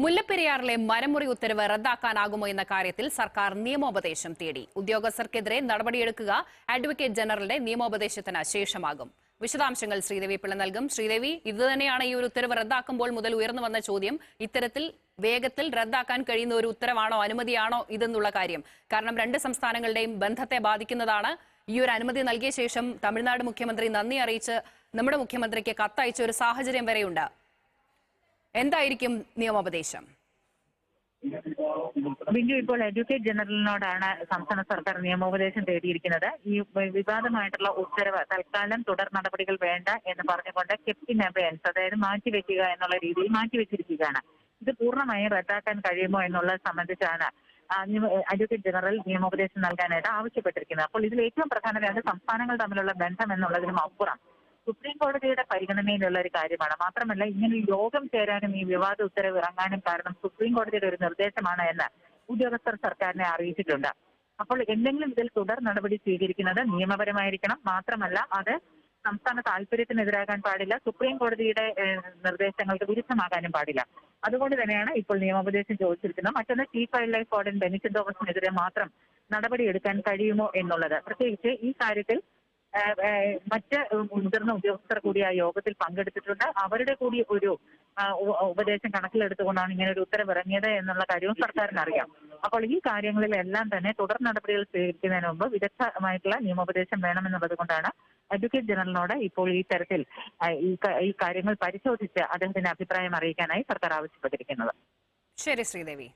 മുല്ലപ്പെരിയാറിലെ മരമുറി ഉത്തരവ് റദ്ദാക്കാനാകുമോ എന്ന കാര്യത്തിൽ സർക്കാർ നിയമോപദേശം തേടി. ഉദ്യോഗസ്ഥർക്കെതിരെ നടപടിയെടുക്കുക അഡ്വക്കേറ്റ് ജനറലിന്റെ നിയമോപദേശത്തിന് ശേഷമാകും. വിശദാംശങ്ങൾ ശ്രീദേവി പിള്ള നൽകും. ശ്രീദേവി, ഇതുതന്നെയാണ് ഈ ഒരു ഉത്തരവ് റദ്ദാക്കുമ്പോൾ മുതൽ ഉയർന്നു വന്ന ചോദ്യം. ഇത്തരത്തിൽ വേഗത്തിൽ റദ്ദാക്കാൻ കഴിയുന്ന ഒരു ഉത്തരവാണോ, അനുമതിയാണോ ഇതെന്നുള്ള കാര്യം. കാരണം രണ്ട് സംസ്ഥാനങ്ങളുടെയും ബന്ധത്തെ ബാധിക്കുന്നതാണ്. ഈ ഒരു അനുമതി നൽകിയ ശേഷം തമിഴ്നാട് മുഖ്യമന്ത്രി നന്ദി അറിയിച്ച് നമ്മുടെ മുഖ്യമന്ത്രിക്ക് കത്തയച്ച ഒരു സാഹചര്യം വരെയുണ്ട്. എന്തായിരിക്കും നിയമോപദേശം? ബിന്ദു, ഇപ്പോൾ അഡ്വക്കേറ്റ് ജനറലിനോടാണ് സംസ്ഥാന സർക്കാർ നിയമോപദേശം തേടിയിരിക്കുന്നത്. ഈ വിവാദമായിട്ടുള്ള ഉത്തരവ് തൽക്കാലം തുടർ നടപടികൾ വേണ്ട എന്ന് പറഞ്ഞുകൊണ്ട് കെപ്റ്റ് ഇൻ അബെയൻസ്, അതായത് മാറ്റിവെക്കുക എന്നുള്ള രീതിയിൽ മാറ്റിവെച്ചിരിക്കുകയാണ്. ഇത് പൂർണ്ണമായും റദ്ദാക്കാൻ കഴിയുമോ എന്നുള്ളത് സംബന്ധിച്ചാണ് അഡ്വക്കേറ്റ് ജനറൽ നിയമോപദേശം നൽകാനായിട്ട് ആവശ്യപ്പെട്ടിരിക്കുന്നത്. അപ്പോൾ ഇതിൽ ഏറ്റവും പ്രധാനം രണ്ട് സംസ്ഥാനങ്ങൾ തമ്മിലുള്ള ബന്ധം എന്നുള്ളതിനും അപ്പുറം സുപ്രീം കോടതിയുടെ പരിഗണനയിലുള്ള ഒരു കാര്യമാണ്. മാത്രമല്ല, ഇങ്ങനെ യോഗം ചേരാനും ഈ വിവാദ ഉത്തരവ് ഇറങ്ങാനും കാരണം സുപ്രീം കോടതിയുടെ ഒരു നിർദ്ദേശമാണ് എന്ന് ഉദ്യോഗസ്ഥർ സർക്കാരിനെ അറിയിച്ചിട്ടുണ്ട്. അപ്പോൾ എന്തെങ്കിലും ഇതിൽ തുടർ നടപടി സ്വീകരിക്കുന്നത് നിയമപരമായിരിക്കണം. മാത്രമല്ല, അത് സംസ്ഥാന താല്പര്യത്തിനെതിരാകാൻ പാടില്ല, സുപ്രീം കോടതിയുടെ നിർദ്ദേശങ്ങൾക്ക് വിരുദ്ധമാകാനും പാടില്ല. അതുകൊണ്ട് തന്നെയാണ് ഇപ്പോൾ നിയമോപദേശം ചോദിച്ചിരിക്കുന്നത്. മറ്റൊന്ന്, ചീഫ് വൈൽഡ് ലൈഫ് വാർഡൻ ബെനിസിറ്റ് തോമസിനെതിരെ മാത്രം നടപടിയെടുക്കാൻ കഴിയുമോ എന്നുള്ളത്. പ്രത്യേകിച്ച് ഈ കാര്യത്തിൽ മറ്റ് മുതിർന്ന ഉദ്യോഗസ്ഥർ കൂടി ആ യോഗത്തിൽ പങ്കെടുത്തിട്ടുണ്ട്. അവരുടെ കൂടി ഒരു ഉപദേശം കണക്കിലെടുത്തുകൊണ്ടാണ് ഇങ്ങനെ ഒരു ഉത്തരവ് ഇറങ്ങിയത് എന്നുള്ള കാര്യവും സർക്കാരിന് അറിയാം. അപ്പോൾ ഈ കാര്യങ്ങളിലെല്ലാം തന്നെ തുടർ നടപടികൾ സ്വീകരിക്കുന്നതിന് മുമ്പ് വിദഗ്ധമായിട്ടുള്ള നിയമോപദേശം വേണമെന്നുള്ളത് കൊണ്ടാണ് അഡ്വക്കേറ്റ് ജനറലിനോട് ഇപ്പോൾ ഈ തരത്തിൽ ഈ കാര്യങ്ങൾ പരിശോധിച്ച് അദ്ദേഹത്തിന്റെ അഭിപ്രായം അറിയിക്കാനായി സർക്കാർ ആവശ്യപ്പെട്ടിരിക്കുന്നത്. ശരി ശ്രീദേവി.